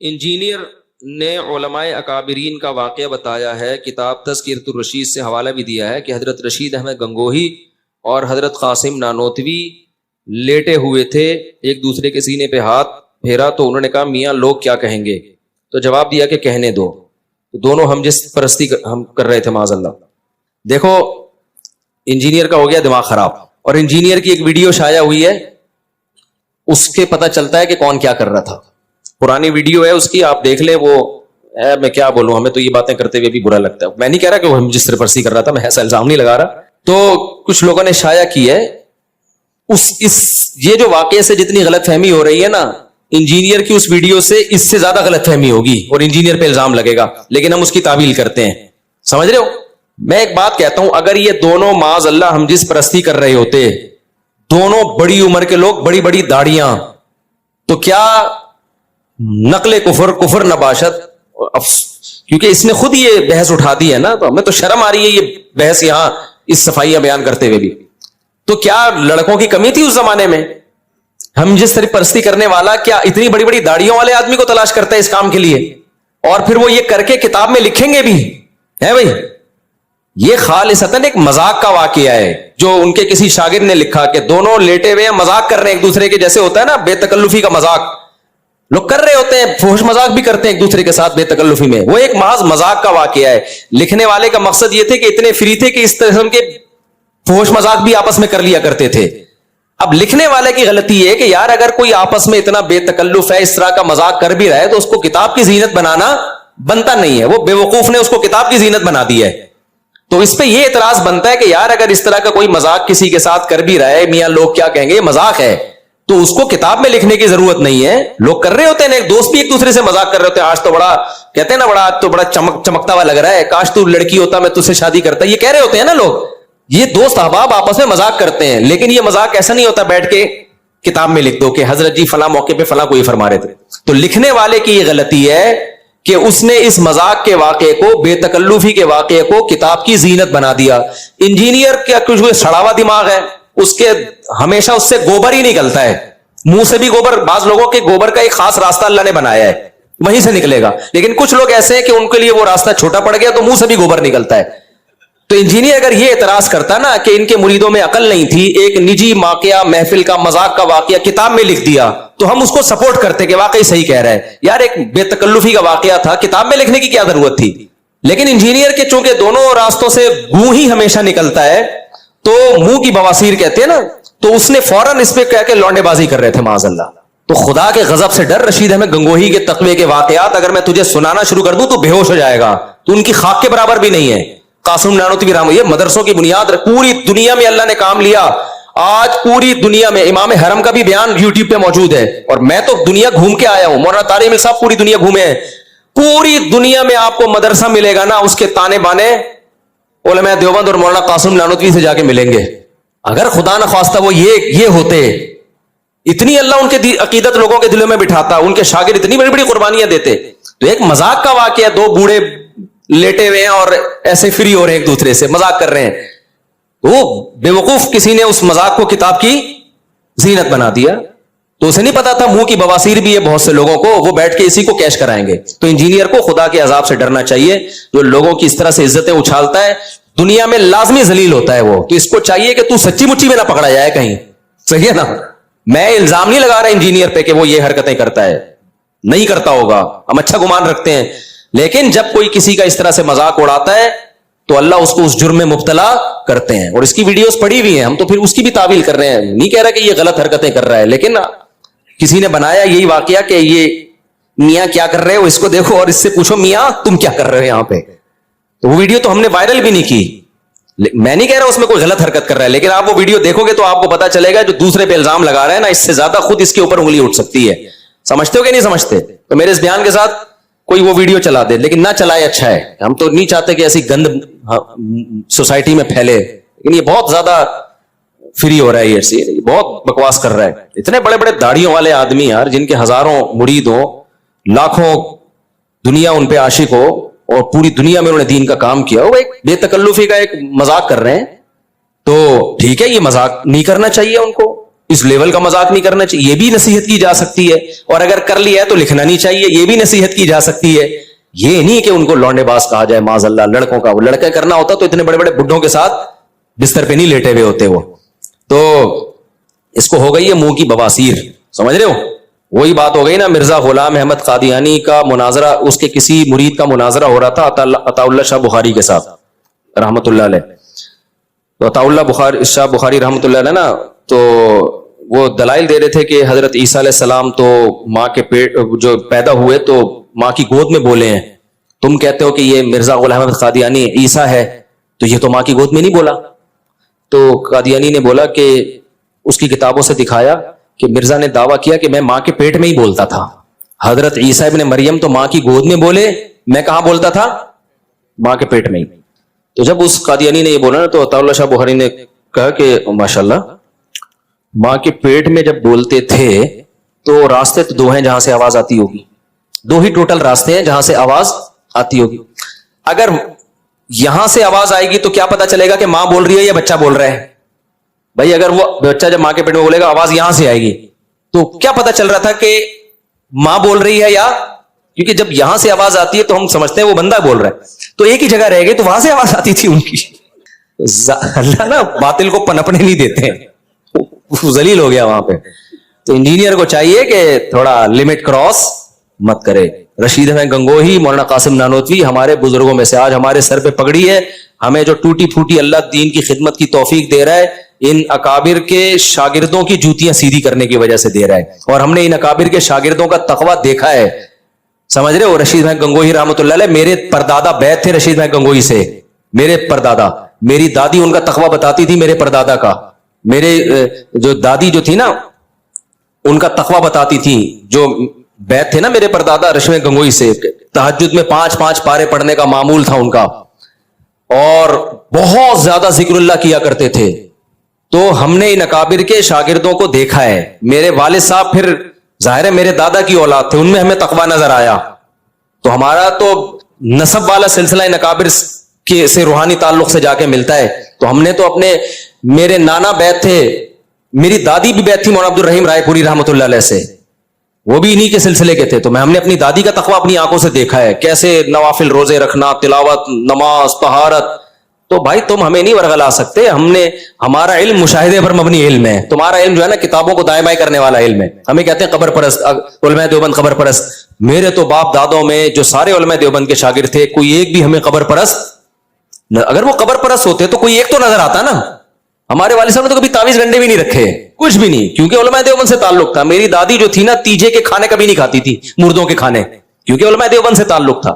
Engineer نے علماء اکابرین کا واقعہ بتایا ہے، کتاب تذکرۃ الرشید سے حوالہ بھی دیا ہے کہ حضرت رشید احمد گنگوہی اور حضرت قاسم نانوتوی لیٹے ہوئے تھے، ایک دوسرے کے سینے پہ ہاتھ پھیرا تو انہوں نے کہا میاں لوگ کیا کہیں گے، تو جواب دیا کہ کہنے دو. تو دونوں ہم جس پرستی ہم کر رہے تھے معاذ اللہ. دیکھو انجینئر کا ہو گیا دماغ خراب، اور انجینئر کی ایک ویڈیو شائع ہوئی ہے، اس کے پتہ چلتا ہے کہ کون کیا کر رہا تھا. پرانی ویڈیو ہے اس کی، آپ دیکھ لیں. وہ میں کیا بولوں، ہمیں تو یہ باتیں کرتے ہوئے بھی برا لگتا ہے. میں نہیں کہہ رہا کہ وہ ہم جس طرح پرسی کر رہا تھا، میں ایسا الزام نہیں لگا رہا. تو کچھ لوگوں نے شائع کی ہے یہ جو واقعے سے جتنی غلط فہمی ہو رہی ہے نا، انجینئر کی اس ویڈیو سے اس سے زیادہ غلط فہمی ہوگی اور انجینئر پہ الزام لگے گا، لیکن ہم اس کی تعویل کرتے ہیں. سمجھ رہے ہو؟ میں ایک بات کہتا ہوں، اگر یہ دونوں معاذ اللہ ہم جس پرستی کر رہے ہوتے، دونوں بڑی عمر کے لوگ، بڑی بڑی داڑیاں، تو کیا نقل کفر نباشت، کیونکہ اس نے خود یہ بحث اٹھا دی ہے نا، تو ہمیں تو شرم آ رہی ہے یہ بحث یہاں اس صفائیہ بیان کرتے ہوئے بھی. تو کیا لڑکوں کی کمی تھی اس زمانے میں؟ ہم جس طرح پرستی کرنے والا کیا اتنی بڑی بڑی داڑیوں والے آدمی کو تلاش کرتا ہے اس کام کے لیے؟ اور پھر وہ یہ کر کے کتاب میں لکھیں گے بھی ہے بھائی. یہ خالصتاً ایک مذاق کا واقعہ ہے جو ان کے کسی شاگرد نے لکھا کہ دونوں لیٹے ہوئے ہیں، مذاق کر رہے ہیں ایک دوسرے کے، جیسے ہوتا ہے نا بے تکلفی کا مذاق لوگ کر رہے ہوتے ہیں، فحش مذاق بھی کرتے ہیں ایک دوسرے کے ساتھ بے تکلفی میں. وہ ایک محض مذاق کا واقعہ ہے. لکھنے والے کا مقصد یہ تھے کہ اتنے فری تھے کہ اس قسم کے فحش مذاق بھی آپس میں کر لیا کرتے تھے. اب لکھنے والے کی غلطی ہے کہ یار اگر کوئی آپس میں اتنا بے تکلف ہے، اس طرح کا مذاق کر بھی رہا ہے، تو اس کو کتاب کی زینت بنانا بنتا نہیں ہے. وہ بے وقوف نے اس کو کتاب کی زینت بنا دی ہے. تو اس پہ یہ اعتراض بنتا ہے کہ یار اگر اس طرح کا کوئی مذاق کسی کے ساتھ کر بھی رہا ہے، میاں لوگ کیا کہیں گے، یہ مذاق ہے، تو اس کو کتاب میں لکھنے کی ضرورت نہیں ہے. لوگ کر رہے ہوتے ہیں، ایک دوست بھی ایک دوسرے سے مذاق کر رہے ہوتے ہیں، آج تو بڑا کہتے ہیں نا، بڑا آج تو بڑا چمکتا ہوا لگ رہا ہے، کاش تو لڑکی ہوتا میں تجھ سے شادی کرتا، یہ کہہ رہے ہوتے ہیں نا لوگ. یہ دوست احباب آپس میں مذاق کرتے ہیں، لیکن یہ مذاق ایسا نہیں ہوتا بیٹھ کے کتاب میں لکھ دو کہ حضرت جی فلاں موقع پہ فلاں کوئی فرما رہے تھے. تو لکھنے والے کی یہ غلطی ہے کہ اس نے اس مذاق کے واقعے کو، بے تکلفی کے واقعے کو کتاب کی زینت بنا دیا. انجینئر کا کچھ سڑا ہوا دماغ ہے، اس کے ہمیشہ اس سے گوبر ہی نکلتا ہے، منہ سے بھی گوبر. بعض لوگوں کے گوبر کا ایک خاص راستہ اللہ نے بنایا ہے، وہیں سے نکلے گا. لیکن کچھ لوگ ایسے ہیں کہ ان کے لیے وہ راستہ چھوٹا پڑ گیا تو منہ سے بھی گوبر نکلتا ہے. تو انجینئر اگر یہ اعتراض کرتا نا کہ ان کے مریدوں میں عقل نہیں تھی، ایک نجی واقعہ، محفل کا مذاق کا واقعہ کتاب میں لکھ دیا، تو ہم اس کو سپورٹ کرتے کہ واقعی صحیح کہہ رہا ہے. یار ایک بے تکلفی کا واقعہ تھا، کتاب میں لکھنے کی کیا ضرورت تھی؟ لیکن انجینئر کے چونکہ دونوں راستوں سے گوں ہی ہمیشہ نکلتا ہے، تو منہ کی بواسیر کہتے ہیں نا، تو اس نے فوراً اس پہ کہہ کے لونڈے بازی کر رہے تھے معاذ اللہ. تو خدا کے غضب سے ڈر. رشید احمد گنگوہی کے تقوی کے واقعات اگر میں تجھے سنانا شروع کر دوں تو بے ہوش ہو جائے گا، تو ان کی خاک کے برابر بھی نہیں ہے. قاسم نانوتوی رحمہ، یہ مدرسوں کی بنیاد، پوری دنیا میں اللہ نے کام لیا. آج پوری دنیا میں امام حرم کا بھی بیان یوٹیوب پہ موجود ہے، اور میں تو دنیا گھوم کے آیا ہوں. مولانا طارق مل صاحب پوری دنیا گھومے ہیں. پوری دنیا میں آپ کو مدرسہ ملے گا نا، اس کے تانے بانے علماء دیوبند اور مولانا قاسم نانوتوی سے جا کے ملیں گے. اگر خدا نخواستہ وہ یہ ہوتے، اتنی اللہ ان کے عقیدت لوگوں کے دلوں میں بٹھاتا، ان کے شاگرد اتنی بڑی بڑی قربانیاں دیتے. تو ایک مذاق کا واقعہ، دو بوڑھے لیٹے ہوئے ہیں اور ایسے فری ہو رہے ہیں، ایک دوسرے سے مذاق کر رہے ہیں. وہ بے وقوف کسی نے اس مذاق کو کتاب کی زینت بنا دیا. تو اسے نہیں پتا تھا منہ کی بواسیر بھی ہے بہت سے لوگوں کو، وہ بیٹھ کے اسی کو کیش کرائیں گے. تو انجینئر کو خدا کے عذاب سے ڈرنا چاہیے، جو لوگوں کی اس طرح سے عزتیں اچھالتا ہے، دنیا میں لازمی ذلیل ہوتا ہے وہ. تو اس کو چاہیے کہ تو سچی مچی میں نہ پکڑا جائے کہیں. صحیح ہے نا؟ میں الزام نہیں لگا رہا انجینئر پہ کہ وہ یہ حرکتیں کرتا ہے، نہیں کرتا ہوگا، ہم اچھا گمان رکھتے ہیں. لیکن جب کوئی کسی کا اس طرح سے مذاق اڑاتا ہے تو اللہ اس کو اس جرم میں مبتلا کرتے ہیں. اور اس کی ویڈیوز پڑی ہوئی ہیں، ہم تو پھر اس کی بھی تعویل کر رہے ہیں. نہیں کہہ رہا کہ یہ غلط حرکتیں کر رہا ہے، لیکن کسی نے بنایا یہی واقعہ کہ یہ میاں کیا کر رہے ہو، اس کو دیکھو اور اس سے پوچھو میاں تم کیا کر رہے ہو یہاں پہ. تو وہ ویڈیو تو ہم نے وائرل بھی نہیں کی. میں نہیں کہہ رہا اس میں کوئی غلط حرکت کر رہا ہے، لیکن آپ وہ ویڈیو دیکھو گے تو آپ کو پتا چلے گا جو دوسرے پہ الزام لگا رہا ہے نا، اس سے زیادہ خود اس کے اوپر انگلی اٹھ سکتی ہے. سمجھتے ہو کہ نہیں سمجھتے؟ تو میرے اس بیان کے ساتھ کوئی وہ ویڈیو چلا دے، لیکن نہ چلائے، اچھا ہے. ہم تو نہیں چاہتے کہ ایسی گند سوسائٹی میں پھیلے، لیکن یہ بہت زیادہ فری ہو رہا ہے، یہ بہت بکواس کر رہا ہے. اتنے بڑے بڑے داڑھیوں والے آدمی یار، جن کے ہزاروں مرید ہو، لاکھوں دنیا ان پہ عاشق ہو، اور پوری دنیا میں انہوں نے دین کا کام کیا، وہ ایک بے تکلفی کا ایک مذاق کر رہے ہیں. تو ٹھیک ہے، یہ مذاق نہیں کرنا چاہیے ان کو. اس لیول کا مذاق نہیں کرنا چاہیے, یہ بھی نصیحت کی جا سکتی ہے. اور اگر کر لیا ہے تو لکھنا نہیں چاہیے, یہ بھی نصیحت کی جا سکتی ہے. یہ نہیں کہ ان کو لونڈے باز کہا جائے معاذ اللہ. لڑکوں کا, وہ لڑکے کرنا ہوتا تو اتنے بڑے بڑے بڈھوں کے ساتھ بستر پہ نہیں لیٹے ہوئے ہوتے وہ. تو اس کو ہو گئی ہے منہ کی بواسیر, سمجھ رہے ہو. وہی بات ہو گئی نا, مرزا غلام احمد قادیانی کا مناظرہ, اس کے کسی مرید کا مناظرہ ہو رہا تھا عطا اللہ شاہ بخاری کے ساتھ رحمت اللہ علیہ. تو عطا اللہ شاہ بخاری رحمت اللہ علیہ نا, تو وہ دلائل دے رہے تھے کہ حضرت عیسیٰ علیہ السلام تو ماں کے پیٹ جو پیدا ہوئے تو ماں کی گود میں بولے ہیں. تم کہتے ہو کہ یہ مرزا غلام احمد قادیانی عیسیٰ ہے, تو یہ تو ماں کی گود میں نہیں بولا. تو قادیانی نے بولا کہ اس کی کتابوں سے دکھایا کہ مرزا نے دعویٰ کیا کہ میں ماں کے پیٹ میں ہی بولتا تھا. حضرت عیسیٰ ابن مریم تو ماں کی گود میں بولے, میں کہاں بولتا تھا؟ ماں کے پیٹ میں ہی. تو جب اس قادیانی نے یہ بولا نا, تو عطا اللہ شاہ بخاری نے کہا کہ ماشاءاللہ, ماں کے پیٹ میں جب بولتے تھے تو راستے تو دو ہیں جہاں سے آواز آتی ہوگی, دو ہی ٹوٹل راستے ہیں جہاں سے آواز آتی ہوگی. اگر یہاں سے آواز آئے گی تو کیا پتا چلے گا کہ ماں بول رہی ہے یا بچہ بول رہا ہے؟ بھائی اگر وہ بچہ جب ماں کے پیٹ میں بولے گا آواز یہاں سے آئے گی, تو کیا پتا چل رہا تھا کہ ماں بول رہی ہے یا, کیونکہ جب یہاں سے آواز آتی ہے تو ہم سمجھتے ہیں وہ بندہ بول رہا ہے, تو ایک ہی جگہ رہ گئی تو وہاں سے آواز آتی تھی ان کی. اللہ نا باطل کو پنپنے نہیں دیتے ہیں, ذلیل ہو گیا وہاں پہ. تو انجینئر کو چاہیے کہ تھوڑا لمٹ کراس مت کرے. رشید احمد گنگوہی, مولانا قاسم نانوتوی ہمارے بزرگوں میں سے, آج ہمارے سر پہ پگڑی ہے, ہمیں جو ٹوٹی پھوٹی اللہ دین کی خدمت کی توفیق دے رہا ہے, ان اکابر کے شاگردوں کی جوتیاں سیدھی کرنے کی وجہ سے دے رہا ہے. اور ہم نے ان اکابر کے شاگردوں کا تقویٰ دیکھا ہے, سمجھ رہے ہو. رشید احمد گنگوہی رحمۃ اللہ علیہ, میرے پردادا بیت تھے رشید احمد گنگوہی سے, میرے پردادا, میری دادی ان کا تقویٰ بتاتی تھی میرے پردادا کا. میرے جو دادی جو تھی نا ان کا تقویٰ بتاتی تھی, جو بیت تھے نا میرے پردادا رشید احمد گنگوہی سے, تہجد میں 5 پارے پڑھنے کا معمول تھا ان کا, اور بہت زیادہ ذکر اللہ کیا کرتے تھے. تو ہم نے ان اکابر کے شاگردوں کو دیکھا ہے. میرے والد صاحب پھر ظاہر ہے میرے دادا کی اولاد تھے, ان میں ہمیں تقویٰ نظر آیا. تو ہمارا تو نسب والا سلسلہ ان اکابر کے سے روحانی تعلق سے جا کے ملتا ہے. تو ہم نے تو اپنے, میرے نانا بیت تھے, میری دادی بھی بیت تھی مولانا عبد الرحیم رائے پوری رحمۃ اللہ علیہ سے, وہ بھی انہی کے سلسلے کے تھے. تو ہم نے اپنی دادی کا تقویٰ اپنی آنکھوں سے دیکھا ہے, کیسے نوافل روزے رکھنا, تلاوت, نماز, طہارت. تو بھائی تم ہمیں نہیں ورغلا سکتے, ہم نے, ہمارا علم مشاہدے پر مبنی علم ہے. تمہارا علم جو ہے نا کتابوں کو دائیں بائیں کرنے والا علم ہے. ہمیں کہتے ہیں قبر پرست, علماء دیوبند قبر پرست. میرے تو باپ دادوں میں جو سارے علماء دیوبند کے شاگرد تھے, کوئی ایک بھی ہمیں قبر پرست, اگر وہ قبر پرست ہوتے تو کوئی ایک تو نظر آتا نا. ہمارے والد صاحب نے تو کبھی تعویذ گنڈے بھی نہیں رکھے, کچھ بھی نہیں, کیونکہ علماء دیوبند سے تعلق تھا. میری دادی جو تھی نا تیجے کے کھانے کبھی نہیں کھاتی تھی, مردوں کے کھانے, کیونکہ علماء دیوبند سے تعلق تھا.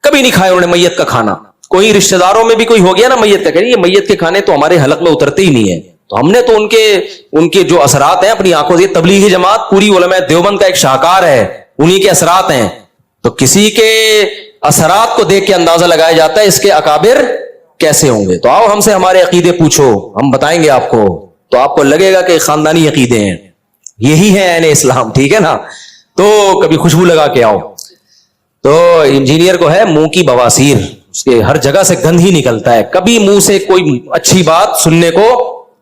کبھی نہیں کھایا انہوں نے میت کا کھانا. کوئی رشتہ داروں میں بھی کوئی ہو گیا نا میت کا, کہ یہ میت کے کھانے تو ہمارے حلق میں اترتے ہی نہیں ہے. تو ہم نے تو ان کے جو اثرات ہیں اپنی آنکھوں سے, تبلیغی جماعت پوری علماء دیوبند کا ایک شاہکار ہے, انہی کے اثرات ہیں. تو کسی کے اثرات کو دیکھ کے اندازہ لگایا جاتا ہے اس کے اکابر کیسے ہوں گے. تو آؤ ہم سے ہمارے عقیدے پوچھو, ہم بتائیں گے آپ کو, تو آپ کو لگے گا کہ خاندانی عقیدے ہیں, یہی ہیں عین اسلام, ٹھیک ہے نا. تو کبھی خوشبو لگا کے آؤ. تو انجینئر کو ہے منہ کی بواسیر, اس کے ہر جگہ سے گند ہی نکلتا ہے, کبھی منہ سے کوئی اچھی بات سننے کو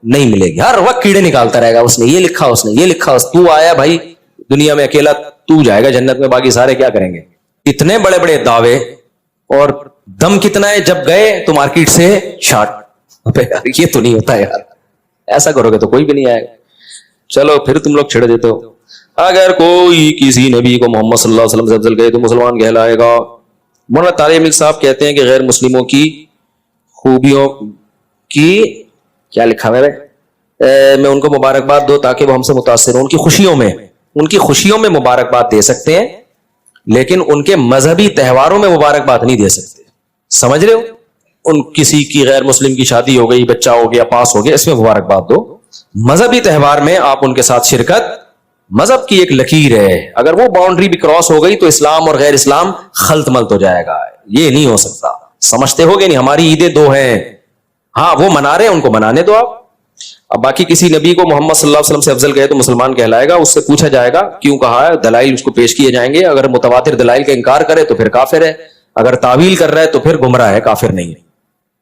نہیں ملے گی, ہر وقت کیڑے نکالتا رہے گا. اس نے یہ لکھا, اس نے یہ لکھا, تو آیا بھائی دنیا میں اکیلا, تو جائے گا جنت میں, باقی سارے کیا کریں گے. اتنے بڑے بڑے دعوے, اور دم کتنا ہے, جب گئے تو مارکیٹ سے شارٹ. یہ تو نہیں ہوتا یار, ایسا کرو گے تو کوئی بھی نہیں آئے گا. چلو پھر تم لوگ چھڑ دیتے ہو. اگر کوئی کسی نبی کو محمد صلی اللہ علیہ وسلم سے افضل کہے تو مسلمان کہلائے گا. مولانا طارق ملک صاحب کہتے ہیں کہ غیر مسلموں کی خوبیوں کی کیا لکھا ہے میں ان کو مبارکباد دو تاکہ وہ ہم سے متاثر ہوں. ان کی خوشیوں میں مبارکباد دے سکتے ہیں, لیکن ان کے مذہبی تہواروں میں مبارکباد نہیں دے سکتے. سمجھ رہے ہو, ان کسی کی غیر مسلم کی شادی ہو گئی, بچہ ہو گیا, پاس ہو گیا, اس میں مبارکباد دو. مذہبی تہوار میں آپ ان کے ساتھ شرکت, مذہب کی ایک لکیر ہے, اگر وہ باؤنڈری بھی کراس ہو گئی تو اسلام اور غیر اسلام خلط ملط ہو جائے گا. یہ نہیں ہو سکتا. سمجھتے ہو گے نہیں, ہماری عیدیں دو ہیں, ہاں وہ منا رہے ہیں, ان کو منانے دو آپ. اب باقی کسی نبی کو محمد صلی اللہ علیہ وسلم سے افضل کہے تو مسلمان کہلائے گا. اس سے پوچھا جائے گا کیوں کہا ہے, دلائل اس کو پیش کیے جائیں گے. اگر متواتر دلائل کا انکار کرے تو پھر کافر ہے, اگر تعویل کر رہا ہے تو پھر گمراہ ہے, کافر نہیں ہے.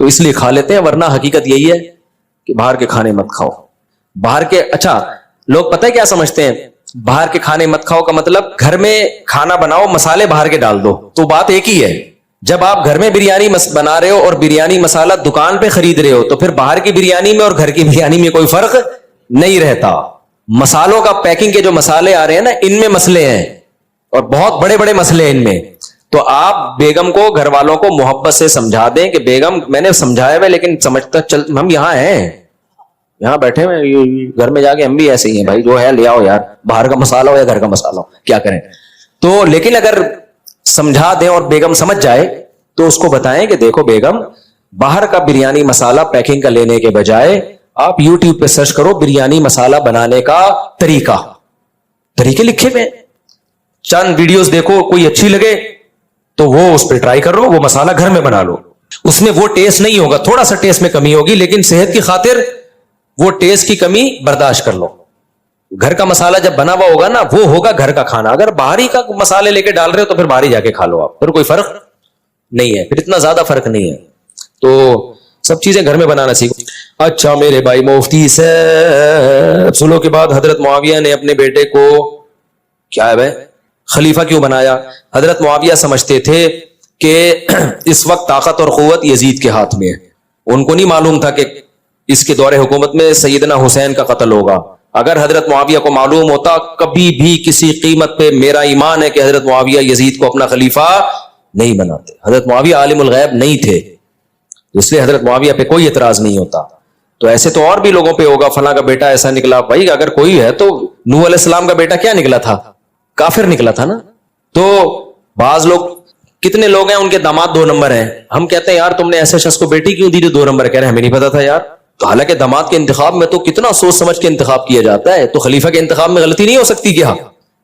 تو اس لیے کھا لیتے ہیں, ورنہ حقیقت یہی ہے کہ باہر کے کھانے مت کھاؤ. باہر کے, اچھا لوگ پتہ ہے کیا سمجھتے ہیں, باہر کے کھانے مت کھاؤ کا مطلب گھر میں کھانا بناؤ, مسالے باہر کے ڈال دو. تو بات ایک ہی ہے. جب آپ گھر میں بریانی بنا رہے ہو اور بریانی مسالہ دکان پہ خرید رہے ہو, تو پھر باہر کی بریانی میں اور گھر کی بریانی میں کوئی فرق نہیں رہتا. مسالوں کا, پیکنگ کے جو مسالے آ رہے ہیں نا, ان میں مسئلے ہیں, اور بہت بڑے بڑے مسئلے ہیں ان میں. تو آپ بیگم کو, گھر والوں کو محبت سے سمجھا دیں کہ بیگم میں نے سمجھایا ہے, لیکن سمجھتا چل, ہم یہاں ہیں, یہاں بیٹھے ہوئے, گھر میں جا کے ہم بھی ایسے ہی ہیں بھائی, جو ہے لے آؤ یار, باہر کا مسالہ ہو یا گھر کا مسالہ ہو, کیا کریں. تو لیکن اگر سمجھا دیں اور بیگم سمجھ جائے تو اس کو بتائیں کہ دیکھو بیگم, باہر کا بریانی مسالہ پیکنگ کا لینے کے بجائے آپ یوٹیوب پہ سرچ کرو بریانی مسالہ بنانے کا طریقے لکھے ہوئے, چند ویڈیوز دیکھو, کوئی اچھی لگے تو وہ اس پہ ٹرائی کر لو, وہ مسالہ گھر میں بنا لو. اس میں وہ ٹیسٹ نہیں ہوگا, تھوڑا سا ٹیسٹ میں کمی ہوگی, لیکن صحت کی خاطر وہ ٹیسٹ کی کمی برداشت کر لو. گھر کا مسالہ جب بنا ہوا ہوگا نا, وہ ہوگا گھر کا کھانا. اگر باہر ہی کا مسالے لے کے ڈال رہے ہو تو پھر باہر ہی جا کے کھا لو آپ, پھر کوئی فرق نہیں ہے, پھر اتنا زیادہ فرق نہیں ہے. تو سب چیزیں گھر میں بنانا سیکھو. اچھا میرے بھائی مفتی صاحب, سلو کے بعد حضرت معاویہ نے اپنے بیٹے کو کیا ہے بھائی خلیفہ کیوں بنایا؟ حضرت معاویہ سمجھتے تھے کہ اس وقت طاقت اور قوت یزید کے ہاتھ میں ہے. ان کو نہیں معلوم تھا کہ اس کے دور حکومت میں سیدنا حسین کا قتل ہوگا. اگر حضرت معاویہ کو معلوم ہوتا, کبھی بھی کسی قیمت پہ میرا ایمان ہے کہ حضرت معاویہ یزید کو اپنا خلیفہ نہیں بناتے. حضرت معاویہ عالم الغیب نہیں تھے, اس لیے حضرت معاویہ پہ کوئی اعتراض نہیں ہوتا. تو ایسے تو اور بھی لوگوں پہ ہوگا, فلاں کا بیٹا ایسا نکلا. بھائی اگر کوئی ہے تو نوح علیہ السلام کا بیٹا کیا نکلا تھا؟ کافر نکلا تھا نا. تو بعض لوگ, کتنے لوگ ہیں ان کے داماد 2 نمبر ہیں, ہم کہتے ہیں یار تم نے ایسے شخص کو بیٹی کیوں دی جو 2 نمبر, کہہ رہے ہیں ہمیں نہیں پتا تھا یار. تو حالانکہ داماد کے انتخاب میں تو کتنا سوچ سمجھ کے انتخاب کیا جاتا ہے, تو خلیفہ کے انتخاب میں غلطی نہیں ہو سکتی کیا؟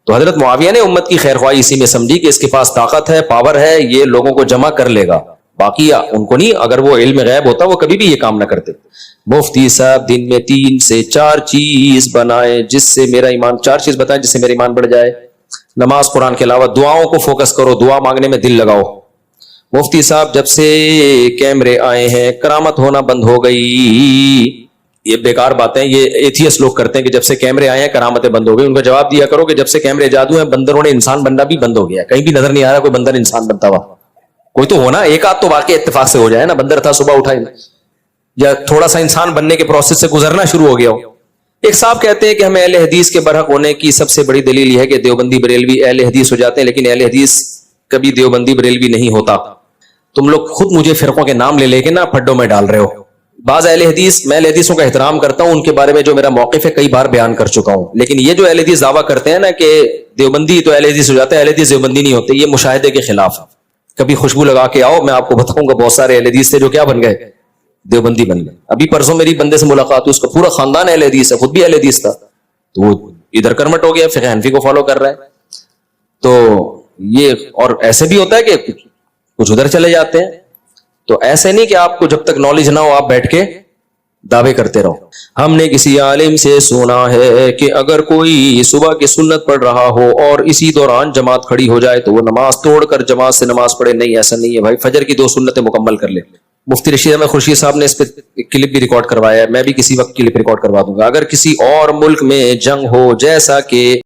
تو حضرت معاویہ نے امت کی خیر خواہی اسی میں سمجھی کہ اس کے پاس طاقت ہے, پاور ہے, یہ لوگوں کو جمع کر لے گا. باقی ان کو نہیں, اگر وہ علم غیب ہوتا وہ کبھی بھی یہ کام نہ کرتے. مفتی صاحب دن میں 3 سے 4 چیز بنائیں جس سے میرا ایمان, 4 چیز بتائیں جس سے میرا ایمان بڑھ جائے. نماز, قرآن کے علاوہ دعاؤں کو فوکس کرو, دعا مانگنے میں دل لگاؤ. مفتی صاحب جب سے کیمرے آئے ہیں کرامت ہونا بند ہو گئی. یہ بیکار باتیں یہ ایتھیسٹ لوگ کرتے ہیں کہ جب سے کیمرے آئے ہیں کرامتیں بند ہو گئی. ان کو جواب دیا کرو کہ جب سے کیمرے جادو ہیں بندروں نے انسان بننا بھی بند ہو گیا. کہیں بھی نظر نہیں آ رہا کوئی بندر انسان بنتا ہوا. کوئی تو ہونا, ایک آدھ تو واقع اتفاق سے ہو جائے نا, بندر تھا صبح اٹھا یا تھوڑا سا انسان بننے کے پروسیس سے گزرنا شروع ہو گیا ہو. ایک صاحب کہتے ہیں کہ ہمیں اہل حدیث کے برحق ہونے کی سب سے بڑی دلیل یہ ہے کہ دیوبندی بریلوی اہل حدیث ہو جاتے ہیں, لیکن اہل حدیث کبھی دیوبندی بریلوی نہیں ہوتا. تم لوگ خود مجھے فرقوں کے نام لے کے نا پھڈوں میں ڈال رہے ہو. بعض اہل حدیث, میں اہل حدیثوں کا احترام کرتا ہوں, ان کے بارے میں جو میرا موقف ہے کئی بار بیان کر چکا ہوں, لیکن یہ جو اہل حدیث دعویٰ کرتے ہیں نا کہ دیوبندی تو اہل حدیث ہو جاتا ہے, اہل حدیث دیوبندی نہیں ہوتے, یہ مشاہدے کے خلاف. کبھی خوشبو لگا کے آؤ, میں آپ کو بتاؤں گا بہت سارے اہل حدیث تھے جو کیا بن گئے, دیوبندی بن گئے. ابھی پرسوں میری بندے سے ملاقات ہوئی, اس کا پورا خاندان اہل حدیث ہے, خود بھی اہل حدیث تھا, تو وہ ادھر کرمٹ ہو گیا, فقہ حنفی کو فالو کر رہا ہے. تو یہ, اور ایسے بھی ہوتا ہے کہ کچھ ادھر چلے جاتے ہیں. تو ایسے نہیں کہ آپ کو جب تک نالج نہ ہو آپ بیٹھ کے دعوے کرتے رہو. ہم نے کسی عالم سے سنا ہے کہ اگر کوئی صبح کی سنت پڑھ رہا ہو اور اسی دوران جماعت کھڑی ہو جائے تو وہ نماز توڑ کر جماعت سے نماز پڑھے. نہیں, ایسا نہیں ہے بھائی, فجر کی 2 سنتیں مکمل کر لے. مفتی رشید احمد خورشید صاحب نے اس پہ کلپ بھی ریکارڈ کروایا ہے, میں بھی کسی وقت کلپ ریکارڈ کروا دوں گا. اگر کسی اور ملک میں جنگ ہو جیسا کہ